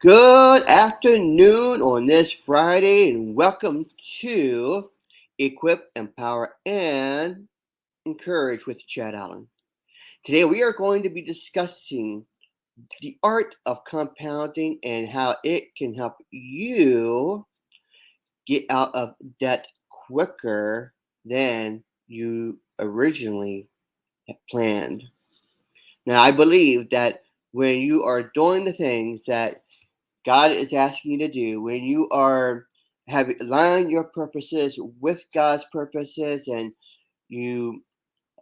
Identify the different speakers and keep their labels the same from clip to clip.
Speaker 1: Good afternoon on this Friday, and welcome to Equip, Empower, and Encourage with Chad Allen. Today, we are going to be discussing the art of compounding and how it can help you get out of debt quicker than you originally had planned. Now, I believe that when you are doing the things that God is asking you to do, when you are have aligned your purposes with God's purposes, and you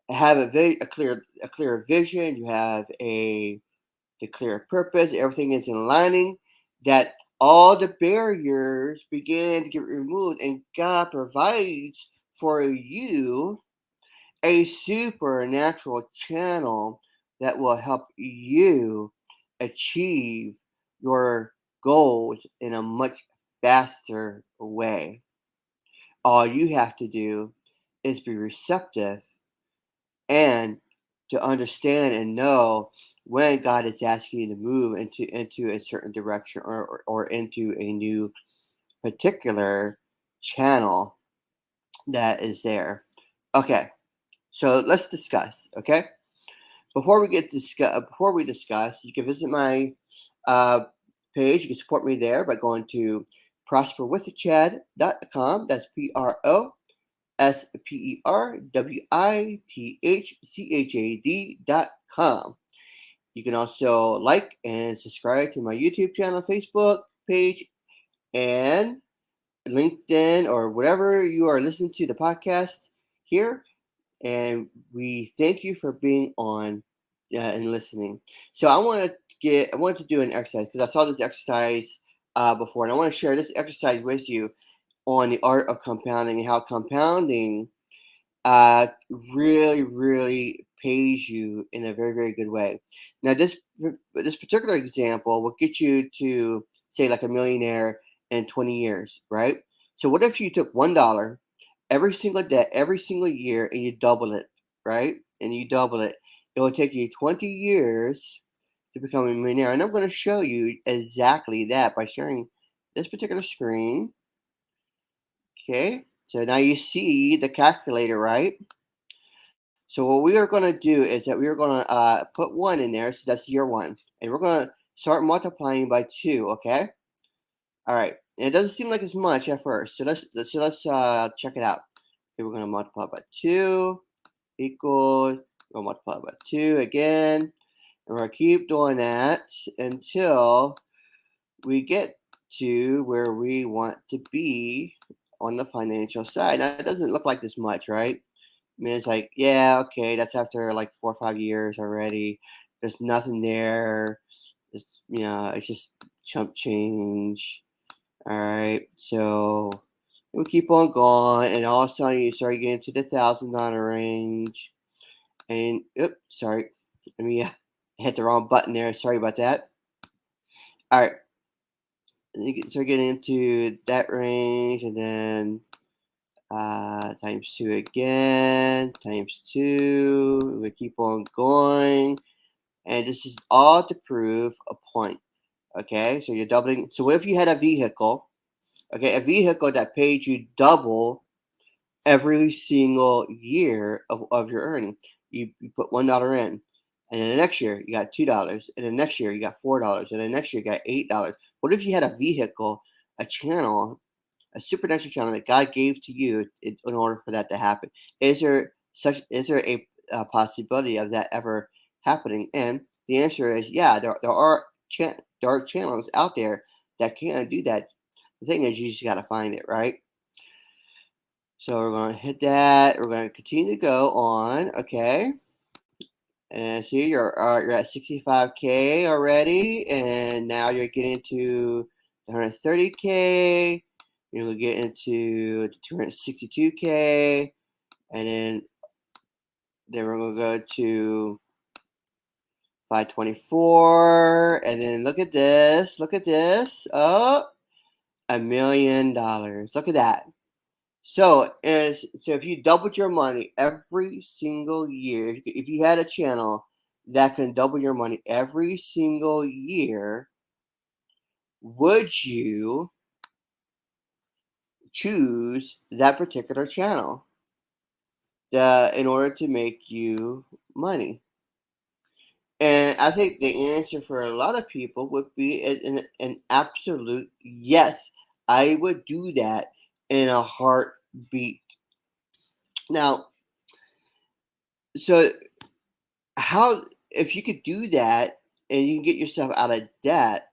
Speaker 1: have a clear vision, you have the clear purpose, everything is in lining, that all the barriers begin to get removed, and God provides for you a supernatural channel that will help you achieve your goals in a much faster way. All you have to do is be receptive and to understand and know when God is asking you to move into a certain direction, or into a new particular channel that is there. Okay, so let's discuss. Okay, before we discuss, you can visit my uh, page. You can support me there by going to prosperwithchad.com. That's prosperwithchad.com. You can also like and subscribe to my YouTube channel, Facebook page, and LinkedIn, or whatever you are listening to the podcast here. And we thank you for being on and listening. So I want to do an exercise because I saw this exercise before, and I want to share this exercise with you on the art of compounding and how compounding uh, really pays you in a very good way. Now, this particular example will get you to say like a millionaire in 20 years, right? So, what if you took $1 every single day, every single year, and you double it, right? And you double it. It will take you 20 years to become a millionaire, and I'm going to show you exactly that by sharing this particular screen. Okay, so now you see the calculator, right? So what we are going to do is that we are going to put 1 in there, so that's year 1. And we're going to start multiplying by 2, okay? All right. And it doesn't seem like it's much at first. So let's check it out. Okay, we're going to multiply by 2 equals, we're going to multiply by 2 again. And we're going to keep doing that until we get to where we want to be on the financial side. Now, it doesn't look like this much, right? I mean, it's like, yeah, okay, that's after like 4 or 5 years already. There's nothing there. It's just chump change. All right, so we keep on going, and all of a sudden you start getting to the $1,000 range. And oops, sorry, let me hit the wrong button there. Sorry about that. All right, you start getting into that range, and then times 2 again, times 2. We keep on going. And this is all to prove a point. Okay, so you're doubling. So what if you had a vehicle? Okay, a vehicle that paid you double every single year of your earning. You put $1 in, and then the next year you got $2, and the next year you got $4, and the next year you got $8. What if you had a vehicle, a channel, a supernatural channel that God gave to you in order for that to happen? Is there a possibility of that ever happening? And the answer is yeah. There are channels out there that can do that. The thing is, you just got to find it, right? So we're going to hit that. We're going to continue to go on. Okay. And see, you're at 65K already, and now you're getting to 130K. You'll get into 262K, and then we're gonna go to 524, and then look at this. Look at this. Oh, $1 million. Look at that. So if you doubled your money every single year, if you had a channel that can double your money every single year, would you choose that particular channel in order to make you money? And I think the answer for a lot of people would be an absolute yes. I would do that in a heartbeat. Now, so how, if you could do that and you can get yourself out of debt,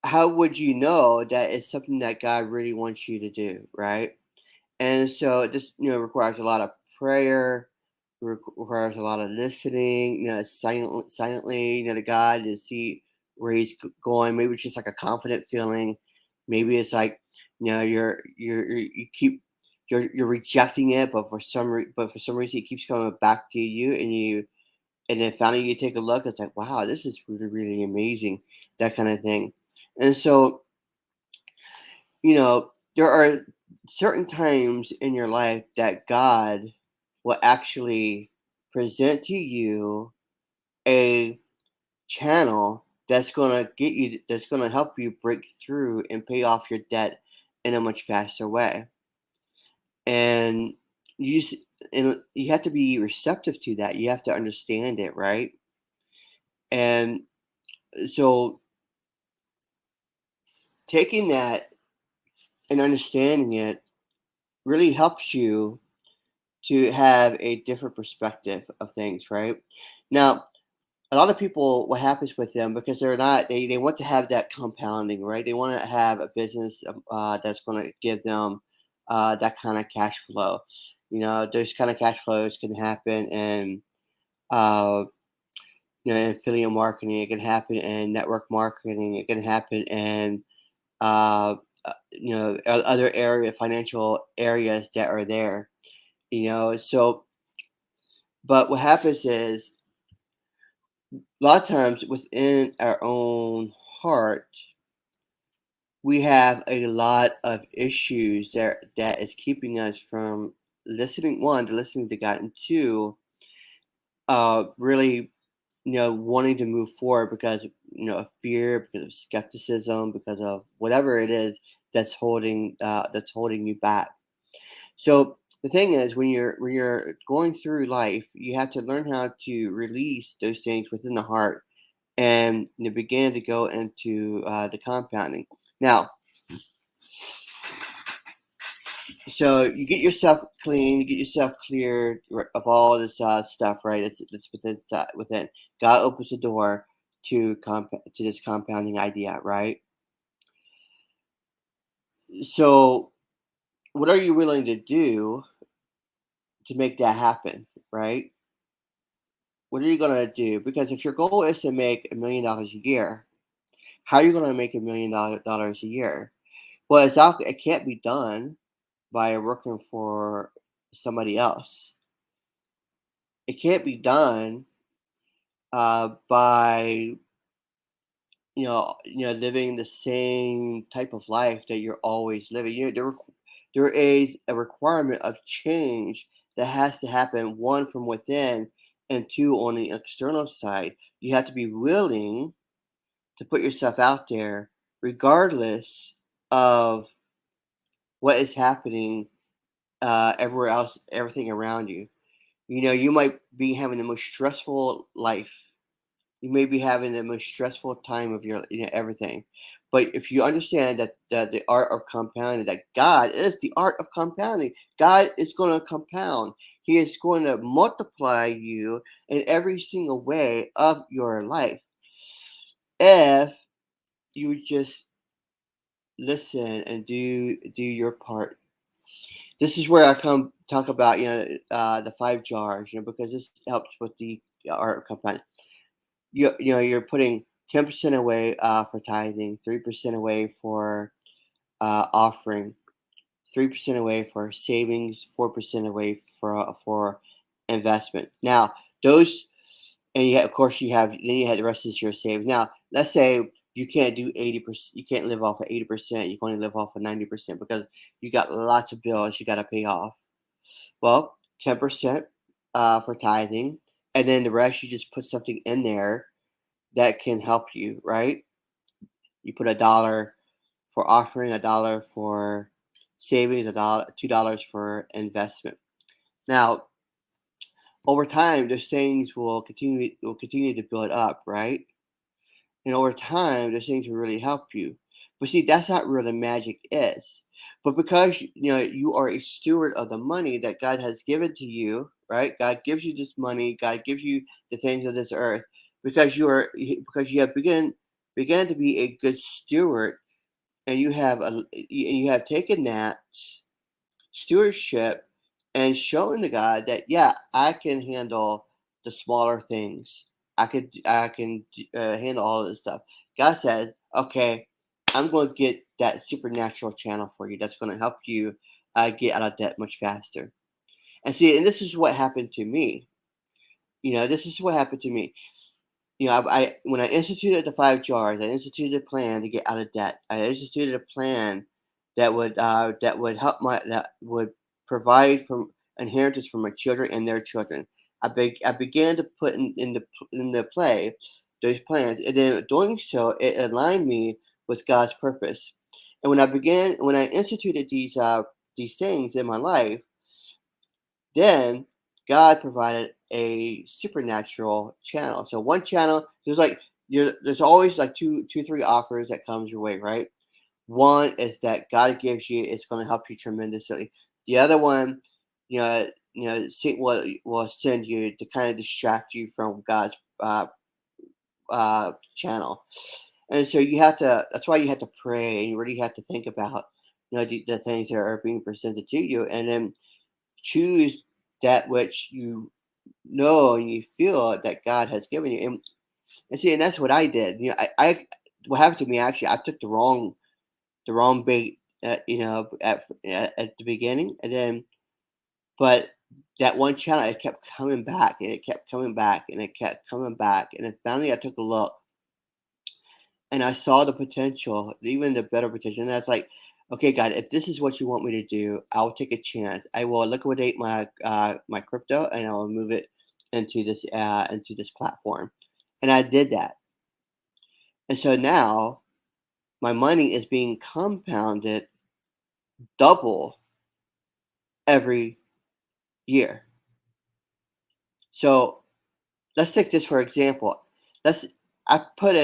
Speaker 1: how would you know that it's something that God really wants you to do, right? And so this, requires a lot of prayer, requires a lot of listening, silently, to God to see where He's going. Maybe it's just like a confident feeling. Maybe it's like, you keep you're rejecting it, but for some reason it keeps coming back to you, and then finally you take a look. It's like, wow, this is really really amazing, that kind of thing. And so, there are certain times in your life that God will actually present to you a channel that's going to help you break through and pay off your debt in a much faster way. And you s- and you have to be receptive to that. You have to understand it, right? And so taking that and understanding it really helps you to have a different perspective of things, right? Now, a lot of people, what happens with them, because they want to have that compounding, right? They want to have a business that's going to give them that kind of cash flow. Those kind of cash flows can happen in, uh, affiliate marketing. It can happen in network marketing. It can happen in, other financial areas that are there. So, but what happens is, a lot of times within our own heart, we have a lot of issues that is keeping us from listening to God, and two, really, wanting to move forward because, of fear, because of skepticism, because of whatever it is that's holding you back. So the thing is, when you're going through life, you have to learn how to release those things within the heart and begin to go into the compounding. Now, so you get yourself clean, you get yourself cleared of all this stuff, right? It's within. God opens the door to this compounding idea, right? So, what are you willing to do to make that happen, right? What are you gonna do? Because if your goal is to make $1 million a year, how are you gonna make $1 million a year? Well, it can't be done by working for somebody else. It can't be done by living the same type of life that you're always living. There is a requirement of change that has to happen. One, from within, and two, on the external side. You have to be willing to put yourself out there, regardless of what is happening everywhere else, everything around you. You might be having the most stressful life. You may be having the most stressful time of your, everything. But if you understand that the art of compounding, that God is the art of compounding, God is going to compound. He is going to multiply you in every single way of your life if you just listen and do your part. This is where I come talk about the 5 jars, because this helps with the art of compounding. You're putting 10% away for tithing, 3% away for offering, 3% away for savings, 4% away for investment. Now those, and of course you have the rest of your savings. Now let's say you can't do 80%. You can't live off of 80%. You can only live off of 90% because you got lots of bills you got to pay off. Well, 10% for tithing, and then the rest you just put something in there that can help you, right? You put a dollar for offering, a dollar for savings, a dollar, $2 for investment. Now, over time, those things will continue to build up, right? And over time, those things will really help you. But see, that's not where the magic is. But because you are a steward of the money that God has given to you, right? God gives you this money. God gives you the things of this earth because you have began to be a good steward, and you have taken that stewardship and showing to God that, yeah, I can handle the smaller things. I can handle all of this stuff. God says, okay, I'm going to get that supernatural channel for you. That's going to help you get out of debt much faster. And see, and this is what happened to me. This is what happened to me. I when I instituted the 5 jars, I instituted a plan to get out of debt. I instituted a plan that would help that would provide from inheritance for my children and their children. I began to put in the play those plans, and then doing so, it aligned me with God's purpose. And when I instituted these things in my life, then God provided a supernatural channel. So one channel, there's always like three offers that comes your way, right? One is that God gives you, it's going to help you tremendously. The other one, Satan will send you to kind of distract you from God's channel. And so that's why you have to pray and you really have to think about, the things that are being presented to you, and then choose that which you know and you feel that God has given you. And see, and that's what I did. I what happened to me actually, I took the wrong bait at the beginning, and then but that one channel, it kept coming back and it kept coming back and it kept coming back, and then finally I took a look and I saw the potential, even the better potential. And that's like, okay, God, if this is what you want me to do, I'll take a chance. I will liquidate my crypto and I will move it into this platform. And I did that. And so now my money is being compounded double every year. So let's take this for example. Let's say I put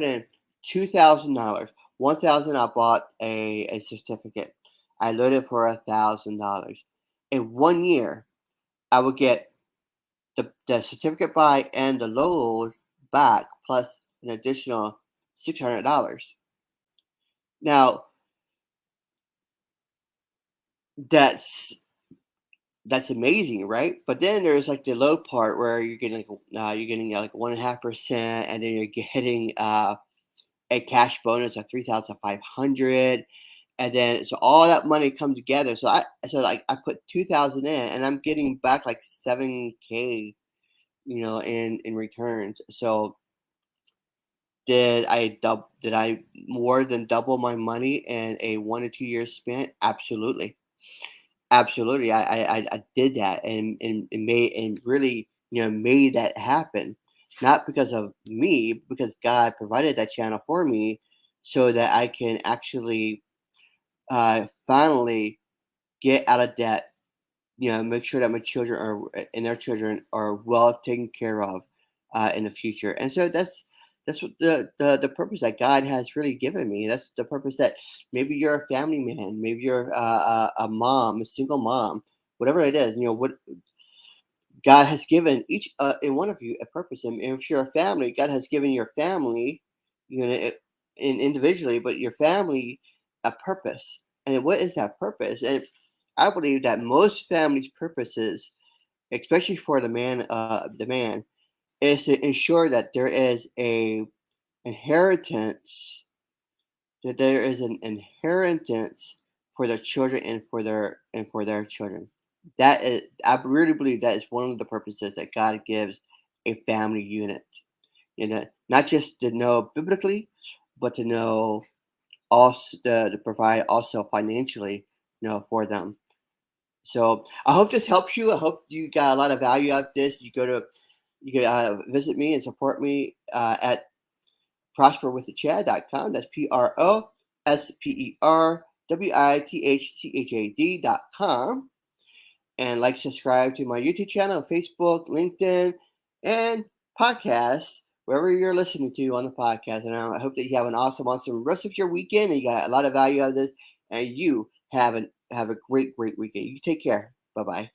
Speaker 1: in $2,000. 1,000 I bought a certificate. I loaded for $1,000. In 1 year, I would get the certificate buy and the load back plus an additional $600. Now that's that's amazing, right? But then there's like the low part where you're getting like 1.5%, and then you're getting a cash bonus of 3,500, and then so all that money come together. Like I put 2,000 in, and I'm getting back like 7K, in returns. So did I more than double my money in a 1 to 2 year span? Absolutely. Absolutely. I did that, and really, made that happen. Not because of me, because God provided that channel for me so that I can actually finally get out of debt, make sure that my children and their children are well taken care of in the future. And so that's what the purpose that God has really given me. That's the purpose that maybe you're a family man, maybe you're a mom, a single mom, whatever it is. What God has given each and one of you a purpose. And if you're a family, God has given your family, individually, but your family a purpose. And what is that purpose? And I believe that most families' purposes, especially for the man, is to ensure that there is a inheritance, that there is an inheritance for their children and for their children. I really believe that is one of the purposes that God gives a family unit. Not just to know biblically, but to know also to provide also financially, for them. So I hope this helps you. I hope you got a lot of value out of this. You go to You can visit me and support me at prosperwiththechad.com. That's prosperwithchad.com. And like, subscribe to my YouTube channel, Facebook, LinkedIn, and podcast, wherever you're listening to on the podcast. And I hope that you have an awesome rest of your weekend, and you got a lot of value out of this, and you have a great weekend. You take care. Bye-bye.